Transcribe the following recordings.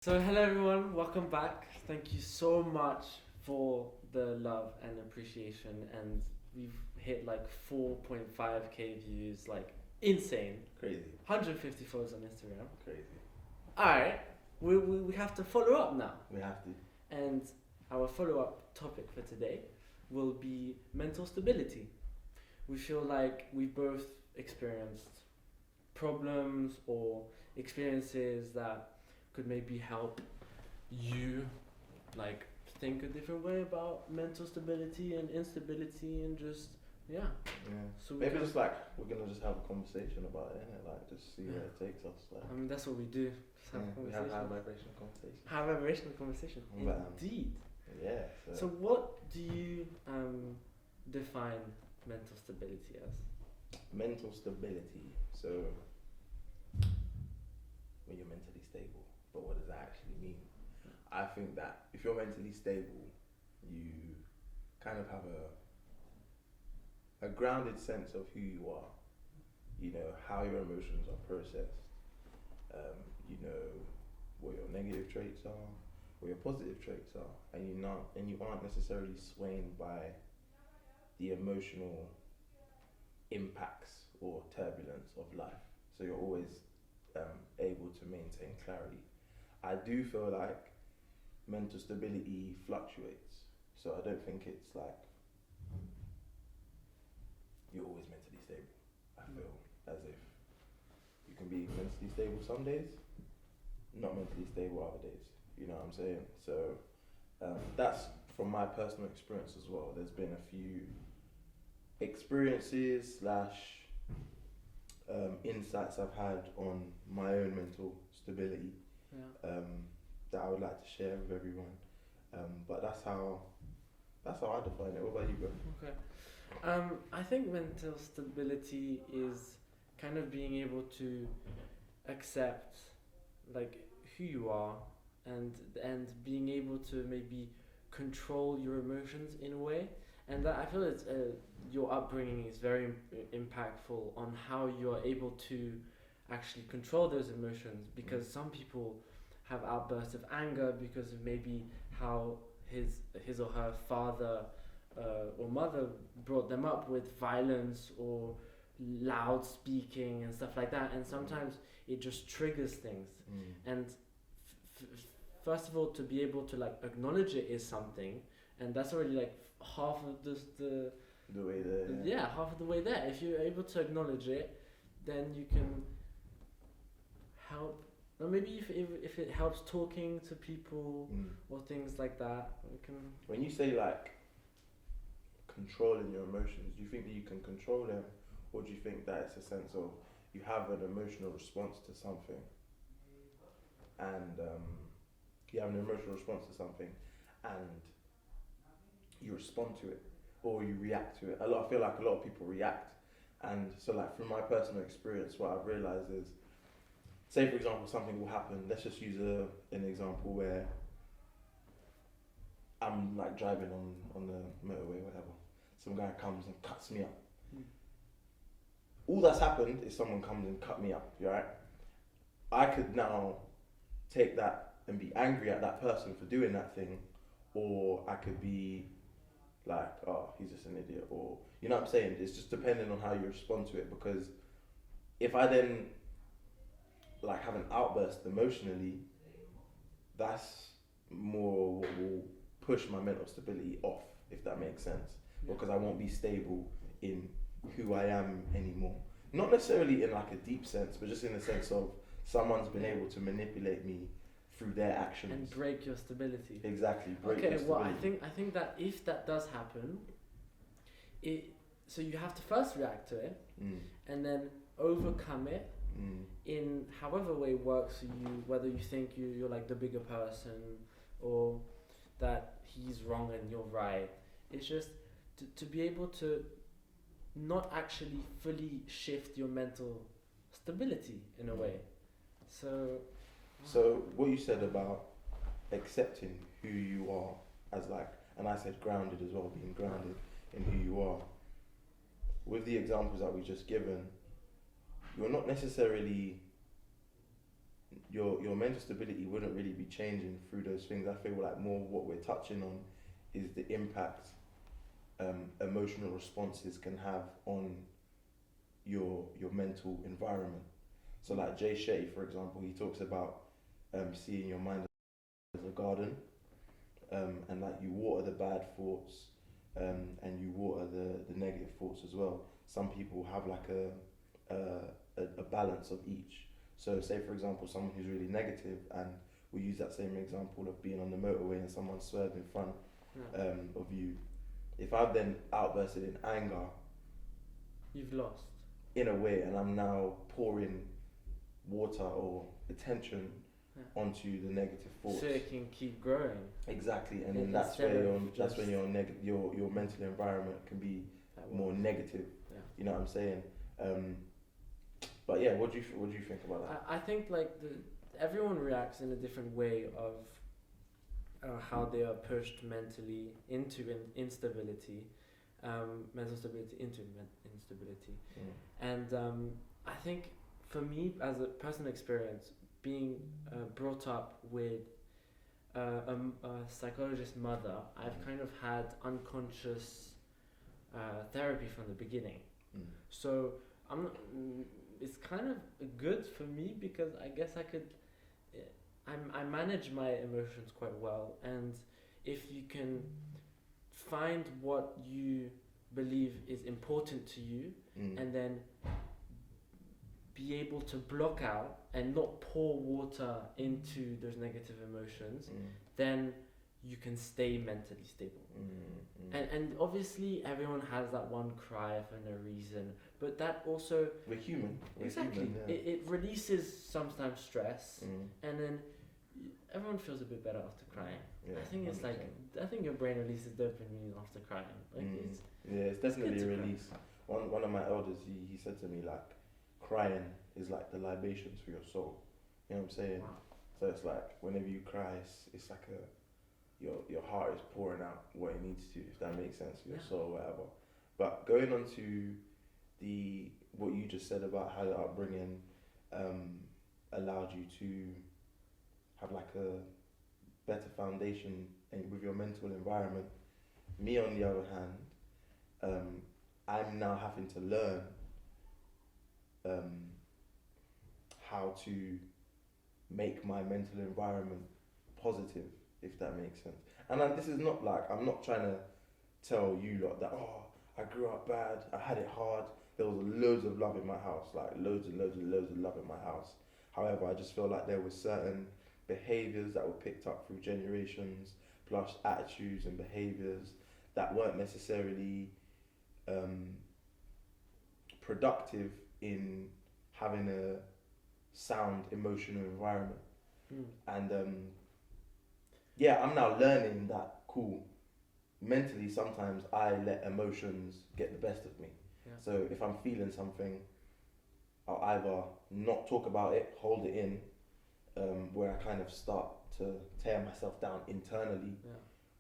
So hello everyone, welcome back. Thank you so much for the love and appreciation, and we've hit like 4.5k views, like insane. Crazy. 150 followers on Instagram. Crazy. Alright, we have to follow up now. We have to. And our follow up topic for today will be mental stability. We feel like we've both experienced problems or experiences that could maybe help you like think a different way about mental stability and instability and just Yeah. So maybe just like we're gonna just have a conversation about it, innit? Like just see where it takes us. Like I mean that's what we do. Just have we have high vibrational conversation. High vibrational conversation. Indeed. Yeah. So what do you define mental stability as? Mental stability. So when you're mentally stable, but what does that actually mean? I think that if you're mentally stable, you kind of have a grounded sense of who you are. You know how your emotions are processed. You know what your negative traits are, what your positive traits are, and you aren't necessarily swayed by the emotional impacts or turbulence of life. So you're always able to maintain clarity. I do feel like mental stability fluctuates. So I don't think it's like you're always mentally stable. I feel as if you can be mentally stable some days, not mentally stable other days. You know what I'm saying? So that's from my personal experience as well. There's been a few experiences slash insights I've had on my own mental stability that I would like to share with everyone. But that's how I define it. What about you, bro? Okay. I think mental stability is kind of being able to accept like who you are and being able to maybe control your emotions in a way, and that I feel it's your upbringing is very impactful on how you are able to actually control those emotions, because some people have outbursts of anger because of maybe how his or her father or mother brought them up with violence or loud speaking and stuff like that, and sometimes it just triggers things. And first of all, to be able to like acknowledge it is something, and that's already like half of the way there. Yeah, half of the way there. If you're able to acknowledge it, then you can help. Or maybe if it helps talking to people or things like that, we can. When you say like controlling your emotions, do you think that you can control them, or do you think that it's a sense of you have an emotional response to something, and you have an emotional response to something, and you respond to it, or you react to it? I feel like a lot of people react, and so like from my personal experience, what I've realized is, say for example something will happen. Let's just use an example where I'm like driving on the motorway, whatever. Some guy comes and cuts me up. All that's happened is someone comes and cut me up, right? I could now take that and be angry at that person for doing that thing, or I could be like, oh, he's just an idiot, or you know what I'm saying? It's just depending on how you respond to it, because if I then like have an outburst emotionally, that's more what will push my mental stability off, if that makes sense. Because I won't be stable in who I am anymore. Not necessarily in like a deep sense, but just in the sense of someone's been able to manipulate me through their actions And break your stability. Exactly. Okay, well I think that if that does happen, so you have to first react to it and then overcome it in however way works for you, whether you think you're like the bigger person or that he's wrong and you're right. It's just to be able to not actually fully shift your mental stability in a way. So what you said about accepting who you are as like, and I said grounded as well, being grounded in who you are. With the examples that we just given, you're not necessarily your mental stability wouldn't really be changing through those things. I feel like more what we're touching on is the impact emotional responses can have on your mental environment. So like Jay Shetty, for example, he talks about seeing your mind as a garden, and like you water the bad thoughts, and you water the negative thoughts as well. Some people have like a balance of each. So say for example someone who's really negative, and we use that same example of being on the motorway and someone swerved in front of you. If I've then outbursted in anger, you've lost. In a way, and I'm now pouring water or attention onto the negative thoughts. So it can keep growing. Exactly, and then that's when your mental environment can be more negative. Yeah. You know what I'm saying? But yeah, what do you think about that? I think like everyone reacts in a different way of how they are pushed mentally into instability, mental stability into instability, and I think for me as a personal experience, being brought up with a psychologist mother, I've kind of had unconscious therapy from the beginning. So it's kind of good for me because I guess I manage my emotions quite well, and if you can find what you believe is important to you and then be able to block out and not pour water into those negative emotions, then you can stay mentally stable. And obviously everyone has that one cry for no reason, but that also... We're human. Exactly. Human, yeah. It releases sometimes stress, and then everyone feels a bit better after crying. Yeah, I think it's 100%. like, I think your brain releases dopamine after crying. Like it's definitely good a to release. One of my elders, he said to me like, crying is like the libations for your soul. You know what I'm saying? Wow. So it's like whenever you cry, it's like your heart is pouring out what it needs to, if that makes sense, your soul or whatever. But going on to what you just said about how your upbringing allowed you to have like a better foundation with your mental environment. Me on the other hand, I'm now having to learn how to make my mental environment positive, if that makes sense. And this is not like, I'm not trying to tell you lot that, oh, I grew up bad, I had it hard. There was loads of love in my house, like loads of love in my house. However, I just feel like there were certain behaviours that were picked up through generations, plus attitudes and behaviours that weren't necessarily productive in having a sound emotional environment. And I'm now learning that mentally sometimes I let emotions get the best of me. So if I'm feeling something, I'll either not talk about it, hold it in, where I kind of start to tear myself down internally,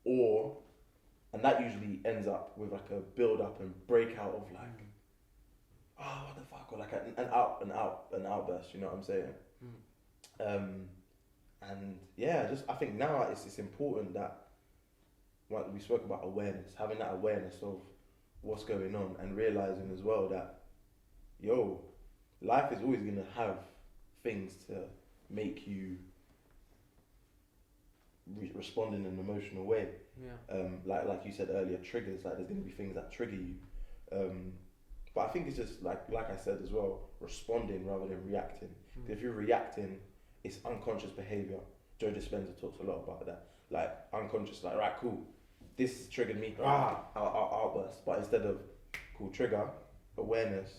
and that usually ends up with like a build up and breakout of like, oh, what the fuck, or like an outburst, you know what I'm saying? And yeah, I think now it's important that, like we spoke about awareness, having that awareness of what's going on and realizing as well that, life is always going to have things to make you respond in an emotional way. Like you said earlier, triggers, like there's going to be things that trigger you. But I think it's just like I said as well, responding rather than reacting. If you're reacting, it's unconscious behavior. Joe Dispenza talks a lot about that. Like unconscious, like, right, cool, this triggered me, I'll outburst. But instead of trigger, awareness,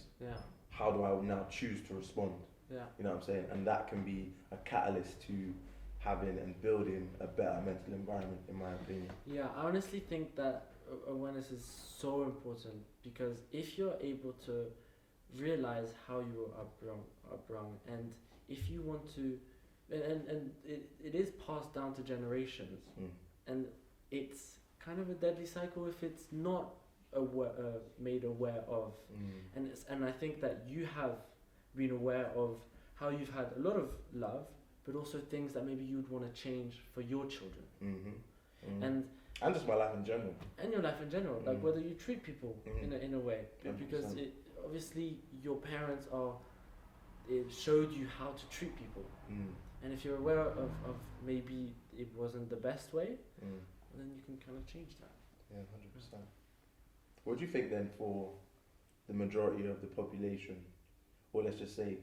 how do I now choose to respond? You know what I'm saying? And that can be a catalyst to having and building a better mental environment, in my opinion. Yeah, I honestly think that awareness is so important, because if you're able to realize how you were upbrought, and if you want to, and it is passed down to generations, and it's kind of a deadly cycle if it's not made aware of, and I think that you have been aware of how you've had a lot of love but also things that maybe you'd want to change for your children. And just my life in general. And your life in general, like whether you treat people in a way, 100%. because obviously your parents it showed you how to treat people, and if you're aware of maybe it wasn't the best way, then you can kind of change that. Yeah, 100%. What do you think then for the majority of the population, or let's just say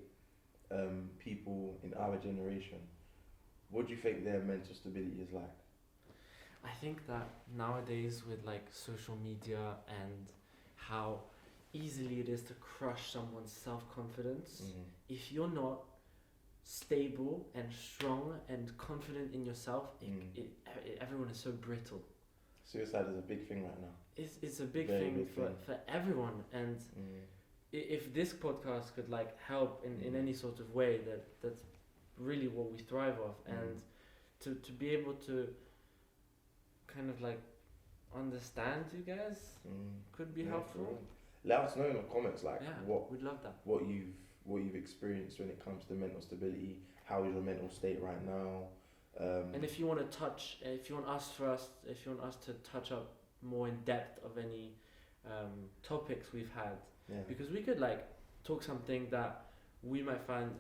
people in our generation, what do you think their mental stability is like? I think that nowadays with like social media and how easily it is to crush someone's self-confidence, if you're not stable and strong and confident in yourself, everyone is so brittle. Suicide is a big thing right now. It's a big Very thing big for everyone, and if this podcast could like help in any sort of way, that's really what we thrive off, and to be able to kind of like understand you guys could be helpful. Let us know in the comments we'd love that. What you've experienced when it comes to mental stability. How is your mental state right now? And if you want us to touch up more in depth of any topics we've had, because we could like talk something that we might find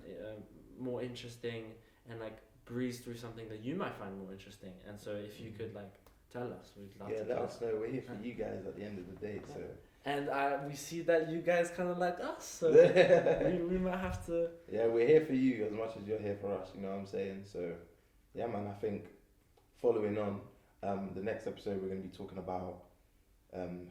more interesting, and like breeze through something that you might find more interesting. And so if you could like tell us, we'd love to. Let us know. We're here for you guys at the end of the day. So. And we see that you guys kind of like us, so we might have to. Yeah, we're here for you as much as you're here for us. You know what I'm saying? So, yeah, man. I think following on, the next episode we're going to be talking about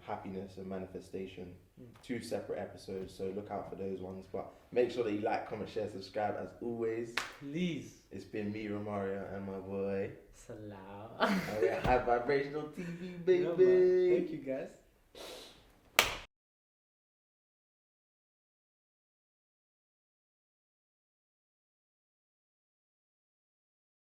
happiness and manifestation. 2 separate episodes, so look out for those ones. But make sure that you like, comment, share, subscribe as always. Please. It's been me, Romario, and my boy Salah. And we're High Vibrational TV, baby. Yeah, thank you, guys.